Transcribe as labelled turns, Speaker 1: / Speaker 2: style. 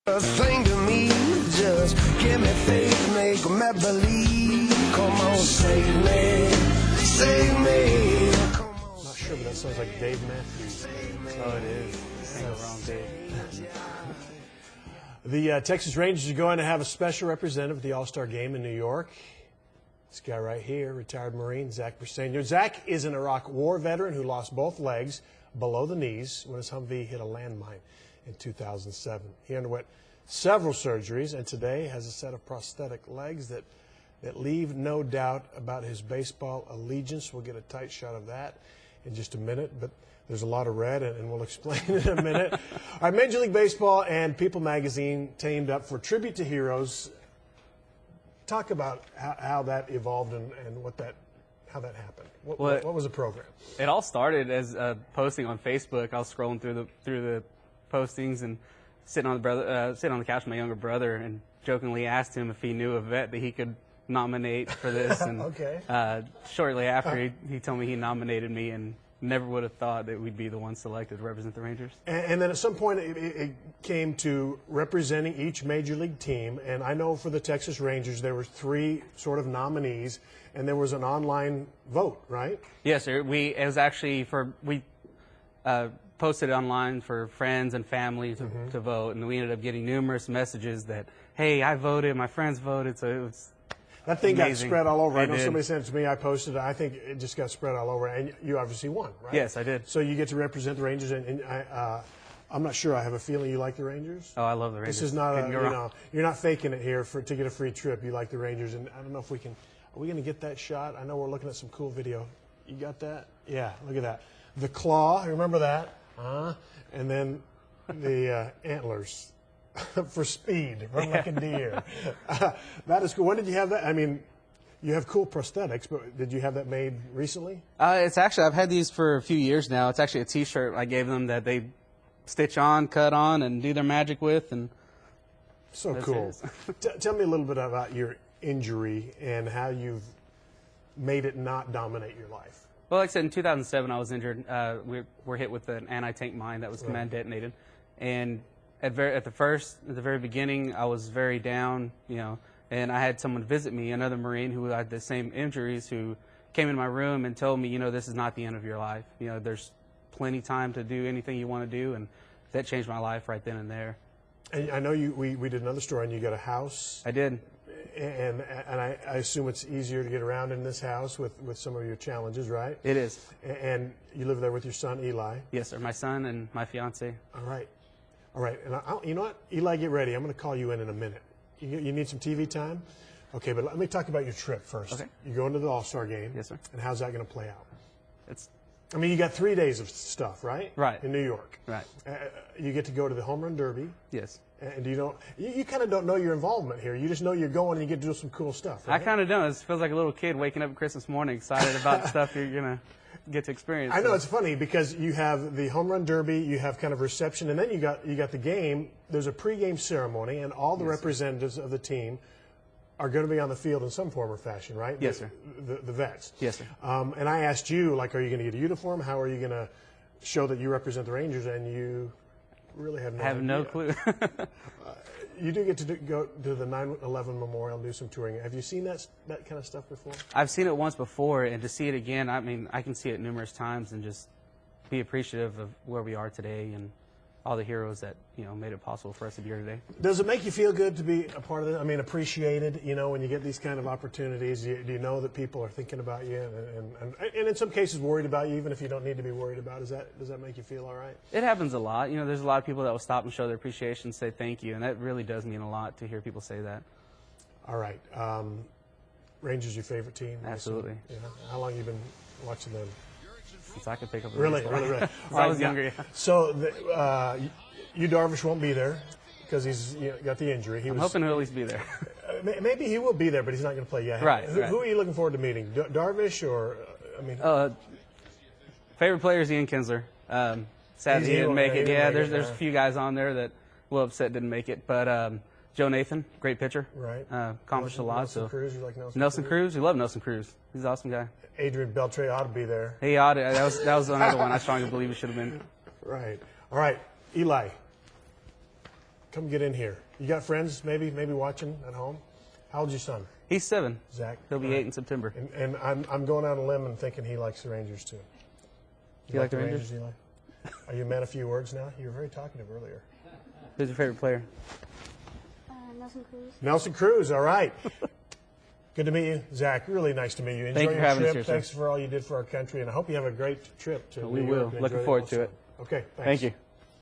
Speaker 1: Thing to me, just give me faith, make me believe. Come on, save me, save me. Come on.
Speaker 2: Not sure, but that sounds like Dave Matthews.
Speaker 3: Oh, it is. Ain't no wrong Dave.
Speaker 2: The Texas Rangers are going to have a special representative at the All-Star Game in New York. This guy right here, retired Marine, Zach Briseno. Zach is an Iraq War veteran who lost both legs below the knees when his Humvee hit a landmine in 2007. He underwent several surgeries and today has a set of prosthetic legs that leave no doubt about his baseball allegiance. We'll get a tight shot of that in just a minute, but there's a lot of red, and we'll explain in a minute. All right, Major League Baseball and People Magazine teamed up for Tribute to Heroes. Talk about how that evolved and how that happened. What was the program?
Speaker 3: It all started as a posting on Facebook. I was scrolling through the postings and sitting on the couch with my younger brother and jokingly asked him if he knew a vet that he could nominate for this. And
Speaker 2: Okay.
Speaker 3: Shortly after, he told me he nominated me, and never would have thought that we'd be the ones selected to represent the Rangers.
Speaker 2: And then at some point it came to representing each major league team. And I know for the Texas Rangers there were 3 sort of nominees, and there was an online vote, right?
Speaker 3: Yes, sir. It was actually we posted it online for friends and family to vote, and we ended up getting numerous messages that, hey, I voted, my friends voted, so it was
Speaker 2: that thing
Speaker 3: amazing.
Speaker 2: got spread all over. I know
Speaker 3: did.
Speaker 2: somebody sent it to me. I posted it. I think it just got spread all over, and you obviously won, right?
Speaker 3: Yes, I did.
Speaker 2: So you get to represent the Rangers, and I'm not sure. I have a feeling you like the Rangers.
Speaker 3: Oh, I love the Rangers.
Speaker 2: This is not you're not faking it here to get a free trip. You like the Rangers, and I don't know if we can. Are we going to get that shot? I know we're looking at some cool video. You got that? Yeah, look at that. The claw. Remember that? And then the antlers for speed, run like a deer. That is cool. When did you have that? I mean, you have cool prosthetics, but did you have that made recently?
Speaker 3: It's actually, I've had these for a few years now. It's actually a T-shirt I gave them that they stitch on, cut on, and do their magic with. And
Speaker 2: so cool. Tell me a little bit about your injury and how you've made it not dominate your life.
Speaker 3: Well, like I said, in 2007, I was injured. We were hit with an anti-tank mine that was command detonated, and at the very beginning, I was very down, and I had someone visit me, another Marine who had the same injuries, who came in my room and told me, this is not the end of your life. There's plenty of time to do anything you want to do, and that changed my life right then and there.
Speaker 2: And I know we did another story, and you got a house.
Speaker 3: I did.
Speaker 2: And I assume it's easier to get around in this house with some of your challenges, right?
Speaker 3: It is.
Speaker 2: And you live there with your son, Eli.
Speaker 3: Yes, sir. My son and my fiance.
Speaker 2: All right. And you know what? Eli, get ready. I'm going to call you in a minute. You need some TV time? Okay, but let me talk about your trip first.
Speaker 3: Okay.
Speaker 2: You're going to the All-Star Game.
Speaker 3: Yes, sir.
Speaker 2: And how's that going to play out?
Speaker 3: I
Speaker 2: mean, you got 3 days of stuff, right?
Speaker 3: Right.
Speaker 2: In New York.
Speaker 3: Right.
Speaker 2: You get to go to the Home Run Derby.
Speaker 3: Yes.
Speaker 2: And you kind of don't know your involvement here. You just know you're going and you get to do some cool stuff, right?
Speaker 3: I kind of don't. It feels like a little kid waking up Christmas morning excited about the stuff you're going to get to experience.
Speaker 2: I know, it's funny because you have the Home Run Derby, you have kind of reception, and then you got the game. There's a pregame ceremony, and all the representatives of the team are going to be on the field in some form or fashion, right?
Speaker 3: Yes, sir.
Speaker 2: The vets.
Speaker 3: Yes, sir.
Speaker 2: And I asked you, are you going to get a uniform? How are you going to show that you represent the Rangers? And you really have no idea.
Speaker 3: I have no clue.
Speaker 2: You do get to go to the 9/11 Memorial and do some touring. Have you seen that kind of stuff before?
Speaker 3: I've seen it once before, and to see it again, I mean, I can see it numerous times and just be appreciative of where we are today and all the heroes that, made it possible for us to be here today.
Speaker 2: Does it make you feel good to be a part of it? I mean, appreciated, when you get these kind of opportunities? Do you know that people are thinking about you and in some cases worried about you, even if you don't need to be worried about? Does that make you feel all right?
Speaker 3: It happens a lot. There's a lot of people that will stop and show their appreciation, say thank you, and that really does mean a lot to hear people say that.
Speaker 2: All right. Rangers your favorite team?
Speaker 3: Absolutely.
Speaker 2: Yeah. How long have you been watching them?
Speaker 3: Since I could pick up a
Speaker 2: Really?
Speaker 3: Since I was younger, yeah.
Speaker 2: So Yu Darvish won't be there because he's got the injury.
Speaker 3: I'm hoping he'll at least be there.
Speaker 2: Maybe he will be there, but he's not going to play yet.
Speaker 3: Right.
Speaker 2: Who are you looking forward to meeting? Darvish or
Speaker 3: favorite player is Ian Kinsler. Sad he didn't make it. Yeah, there's a few guys on there that will upset didn't make it, but Joe Nathan, great pitcher.
Speaker 2: Right.
Speaker 3: Accomplished a lot.
Speaker 2: Nelson Cruz, you like Nelson?
Speaker 3: Nelson Cruz, we love Nelson Cruz. He's an awesome guy.
Speaker 2: Adrian Beltre ought to be there.
Speaker 3: He ought to. That was another one I strongly believe he should have been.
Speaker 2: Right. All right, Eli. come get in here. You got friends maybe watching at home? How old's your son?
Speaker 3: He's 7.
Speaker 2: Zach?
Speaker 3: He'll be 8 in September.
Speaker 2: And I'm going out on a limb and thinking he likes the Rangers too.
Speaker 3: You like the Rangers?
Speaker 2: Eli? Are you a man of few words now? You were very talkative earlier.
Speaker 3: Who's your favorite player?
Speaker 4: Nelson Cruz.
Speaker 2: Nelson Cruz, all right. Good to meet you, Zach. Really nice to meet you. Enjoy
Speaker 3: Thank you
Speaker 2: your
Speaker 3: for having us
Speaker 2: trip.
Speaker 3: here, sir.
Speaker 2: Thanks for all you did for our country, and I hope you have a great trip to
Speaker 3: We
Speaker 2: New
Speaker 3: will.
Speaker 2: York and
Speaker 3: Looking
Speaker 2: enjoy
Speaker 3: forward
Speaker 2: also.
Speaker 3: to it.
Speaker 2: Okay, thanks.
Speaker 3: Thank you.